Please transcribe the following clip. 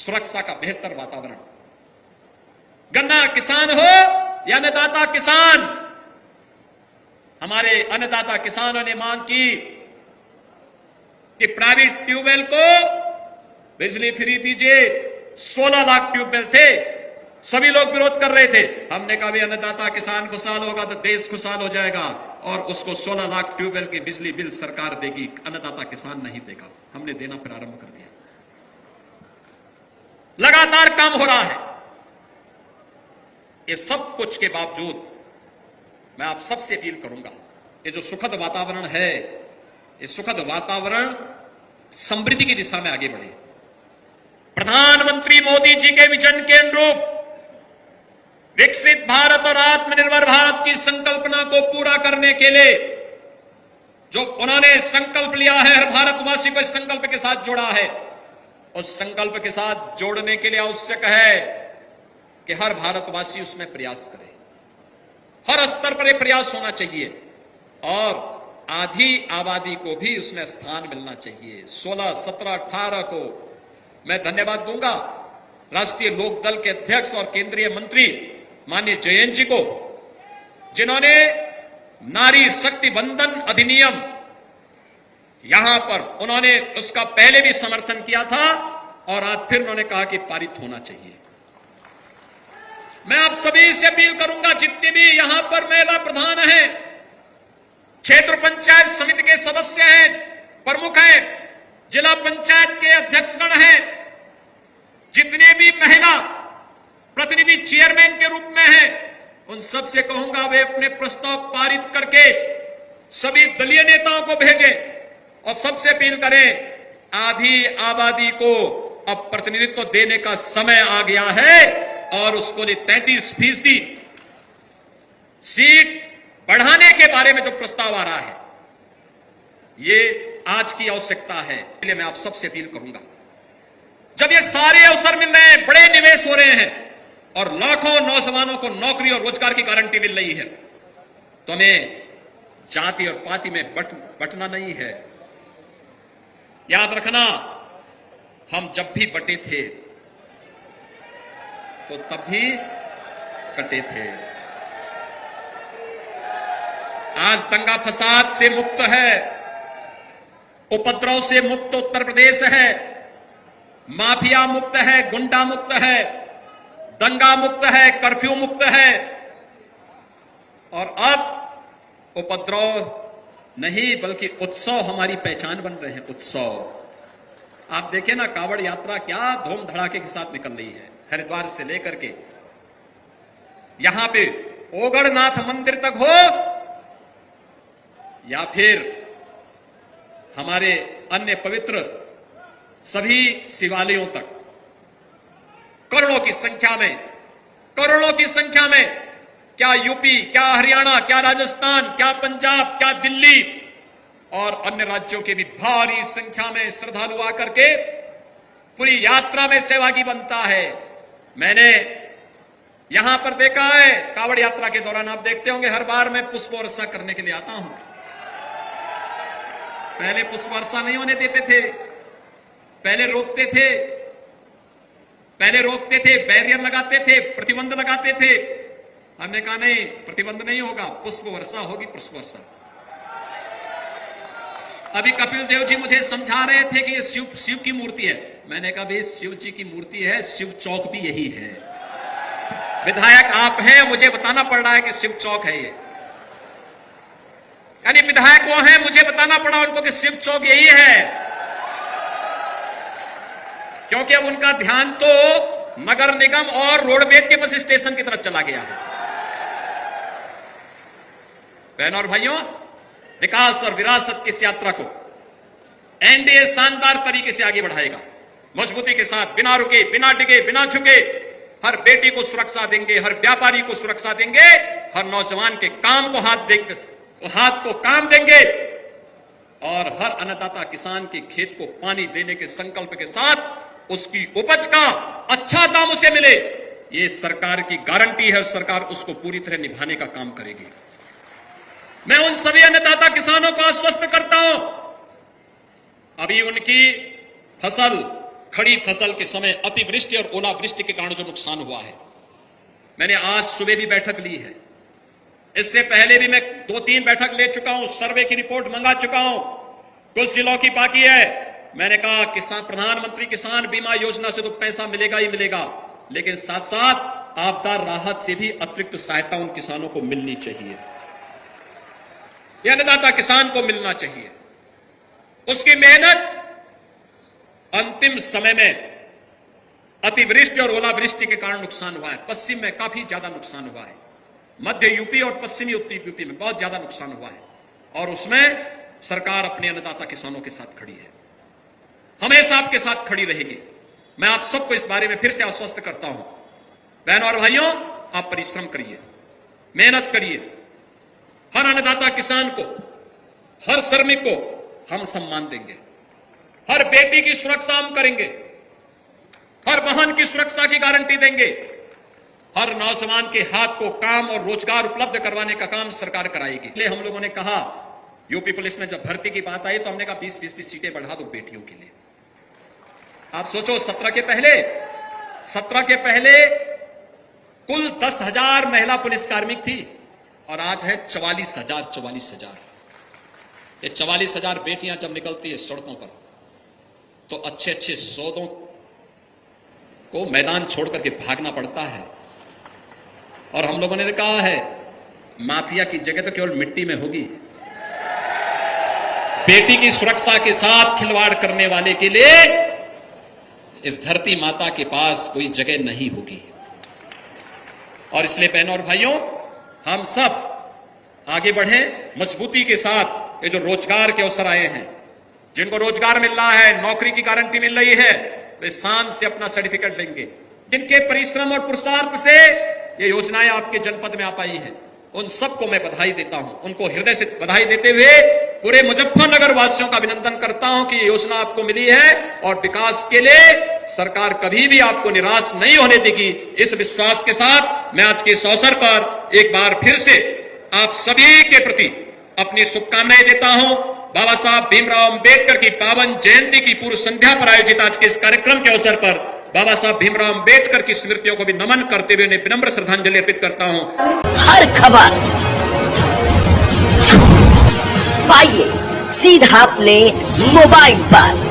सुरक्षा का बेहतर वातावरण। गन्ना किसान हो या अन्नदाता किसान, हमारे अन्नदाता किसानों ने मांग की कि प्राइवेट ट्यूबवेल को बिजली फ्री दीजिए। 16 लाख ट्यूबवेल थे, सभी लोग विरोध कर रहे थे। हमने कहा भी अन्नदाता किसान खुशहाल होगा तो देश खुशहाल हो जाएगा, और उसको 16 लाख ट्यूबवेल की बिजली बिल सरकार देगी, अन्नदाता किसान नहीं देगा। हमने देना प्रारंभ कर दिया, लगातार काम हो रहा है। ये सब कुछ के बावजूद मैं आप सबसे अपील करूंगा, ये जो सुखद वातावरण है, ये सुखद वातावरण समृद्धि की दिशा में आगे बढ़े। प्रधानमंत्री मोदी जी के विजन के अनुरूप विकसित भारत और आत्मनिर्भर भारत की संकल्पना को पूरा करने के लिए जो उन्होंने संकल्प लिया है, हर भारतवासी को इस संकल्प के साथ जोड़ा है। उस संकल्प के साथ जोड़ने के लिए आवश्यक है कि हर भारतवासी उसमें प्रयास करे, हर स्तर पर यह प्रयास होना चाहिए, और आधी आबादी को भी उसमें स्थान मिलना चाहिए। 16, 17, 18 को मैं धन्यवाद दूंगा राष्ट्रीय लोकदल के अध्यक्ष और केंद्रीय मंत्री माननीय जयंत जी को, जिन्होंने नारी शक्ति बंधन अधिनियम यहां पर उन्होंने उसका पहले भी समर्थन किया था, और आज फिर उन्होंने कहा कि पारित होना चाहिए। मैं आप सभी से अपील करूंगा, जितने भी यहां पर महिला प्रधान हैं, क्षेत्र पंचायत समिति के सदस्य हैं, प्रमुख हैं, जिला पंचायत के अध्यक्षगण हैं, जितने भी महिला प्रतिनिधि चेयरमैन के रूप में हैं, उन सबसे कहूंगा वे अपने प्रस्ताव पारित करके सभी दलीय नेताओं को भेजें, और सबसे अपील करें, आधी आबादी को अब प्रतिनिधित्व देने का समय आ गया है, और उसको लिए 33% सीट बढ़ाने के बारे में जो प्रस्ताव आ रहा है, ये आज की आवश्यकता है। इसलिए मैं आप सबसे अपील करूंगा, जब ये सारे अवसर मिल रहे हैं, बड़े निवेश हो रहे हैं, और लाखों नौजवानों को नौकरी और रोजगार की गारंटी मिल रही है, तो हमें जाति और पाति में बटना नहीं है। याद रखना, हम जब भी बटे थे तो तब भी कटे थे। आज दंगा फसाद से मुक्त है, उपद्रव से मुक्त उत्तर प्रदेश है, माफिया मुक्त है, गुंडा मुक्त है, दंगा मुक्त है, कर्फ्यू मुक्त है, और अब उपद्रव नहीं बल्कि उत्सव हमारी पहचान बन रहे हैं। उत्सव आप देखें ना, कांवड़ यात्रा क्या धूम धड़ाके के साथ निकल रही है, हरिद्वार से लेकर के यहां पे ओगढ़नाथ मंदिर तक हो, या फिर हमारे अन्य पवित्र सभी शिवालयों तक, करोड़ों की संख्या में, क्या यूपी, क्या हरियाणा, क्या राजस्थान, क्या पंजाब, क्या दिल्ली और अन्य राज्यों के भी भारी संख्या में श्रद्धालु आकर के पूरी यात्रा में सहभागी बनता है। मैंने यहां पर देखा है, कांवड़ यात्रा के दौरान आप देखते होंगे, हर बार मैं पुष्प वर्षा करने के लिए आता हूं। पहले पुष्प वर्षा नहीं होने देते थे, पहले रोकते थे, बैरियर लगाते थे, प्रतिबंध लगाते थे। हमने कहा नहीं, प्रतिबंध नहीं होगा, पुष्प वर्षा होगी, पुष्प वर्षा। अभी कपिल देव जी मुझे समझा रहे थे कि ये शिव की मूर्ति है। मैंने कहा भाई, शिव जी की मूर्ति है, शिव चौक भी यही है। विधायक आप हैं, मुझे बताना पड़ रहा है कि शिव चौक है ये, यानी विधायक वो हैं, मुझे बताना पड़ा उनको कि शिव चौक यही है, क्योंकि अब उनका ध्यान तो नगर निगम और रोडवेज के बस स्टेशन की तरफ चला गया है। बहनों और भाइयों, विकास और विरासत की इस यात्रा को एनडीए शानदार तरीके से आगे बढ़ाएगा, मजबूती के साथ, बिना रुके, बिना डिगे, बिना झुके। हर बेटी को सुरक्षा देंगे, हर व्यापारी को सुरक्षा देंगे, हर नौजवान के काम को हाथ को काम देंगे, और हर अन्नदाता किसान के खेत को पानी देने के संकल्प के साथ उसकी उपज का अच्छा दाम उसे मिले, ये सरकार की गारंटी है। सरकार उसको पूरी तरह निभाने का काम करेगी। मैं उन सभी अन्नदाता किसानों को आश्वस्त करता हूं, अभी उनकी फसल खड़ी फसल के समय अतिवृष्टि और ओलावृष्टि के कारण जो नुकसान हुआ है, मैंने आज सुबह भी बैठक ली है, इससे पहले भी मैं 2-3 बैठक ले चुका हूं, सर्वे की रिपोर्ट मंगा चुका हूं, कुछ जिलों की बाकी है। मैंने कहा किसान प्रधानमंत्री किसान बीमा योजना से तो पैसा मिलेगा ही मिलेगा, लेकिन साथ साथ आपदा राहत से भी अतिरिक्त सहायता उन किसानों को मिलनी चाहिए, यह अन्नदाता किसान को मिलना चाहिए। उसकी मेहनत अंतिम समय में अतिवृष्टि और ओलावृष्टि के कारण नुकसान हुआ है। पश्चिम में काफी ज्यादा नुकसान हुआ है, मध्य यूपी और पश्चिमी उत्तरी यूपी में बहुत ज्यादा नुकसान हुआ है, और उसमें सरकार अपने अन्नदाता किसानों के साथ खड़ी है, हमेशा आपके साथ खड़ी रहेगी। मैं आप सबको इस बारे में फिर से आश्वस्त करता हूं। बहनों और भाइयों, आप परिश्रम करिए, मेहनत करिए। हर अन्नदाता किसान को, हर श्रमिक को हम सम्मान देंगे, हर बेटी की सुरक्षा हम करेंगे, हर बहन की सुरक्षा की गारंटी देंगे, हर नौजवान के हाथ को काम और रोजगार उपलब्ध करवाने का काम सरकार कराएगी। इसलिए हम लोगों ने कहा, यूपी पुलिस में जब भर्ती की बात आई तो हमने कहा 20-20 सीटें बढ़ा दो बेटियों के लिए। आप सोचो, 17 के पहले कुल 10,000 महिला पुलिस कार्मिक थी और आज है 44,000। ये 44,000 बेटियां जब निकलती है सड़कों पर तो अच्छे अच्छे सौदों को मैदान छोड़ करके भागना पड़ता है। और हम लोगों ने कहा है, माफिया की जगह तो केवल मिट्टी में होगी। बेटी की सुरक्षा के साथ खिलवाड़ करने वाले के लिए इस धरती माता के पास कोई जगह नहीं होगी। और इसलिए बहनों और भाइयों, हम सब आगे बढ़े मजबूती के साथ। ये जो रोजगार के अवसर आए हैं, जिनको रोजगार मिल रहा है, नौकरी की गारंटी मिल रही है, वे शान से अपना सर्टिफिकेट लेंगे। जिनके परिश्रम और पुरुषार्थ से ये योजनाएं आपके जनपद में आ पाई हैं, उन सबको मैं बधाई देता हूं। उनको हृदय से बधाई देते हुए पूरे मुजफ्फरनगर वासियों का अभिनंदन करता हूं कि ये योजना आपको मिली है और विकास के लिए सरकार कभी भी आपको निराश नहीं होने देगी। इस विश्वास के साथ मैं आज के इस अवसर पर एक बार फिर से आप सभी के प्रति अपनी शुभकामनाएं देता हूं। बाबा साहब भीमराव अंबेडकर की पावन जयंती की पूर्व संध्या पर आयोजित आज के इस कार्यक्रम के अवसर पर बाबा साहब भीमराव अंबेडकर की स्मृतियों को भी नमन करते हुए उन्हें विनम्र श्रद्धांजलि अर्पित करता हूं। हर खबर पाइए सीधा अपने मोबाइल पर।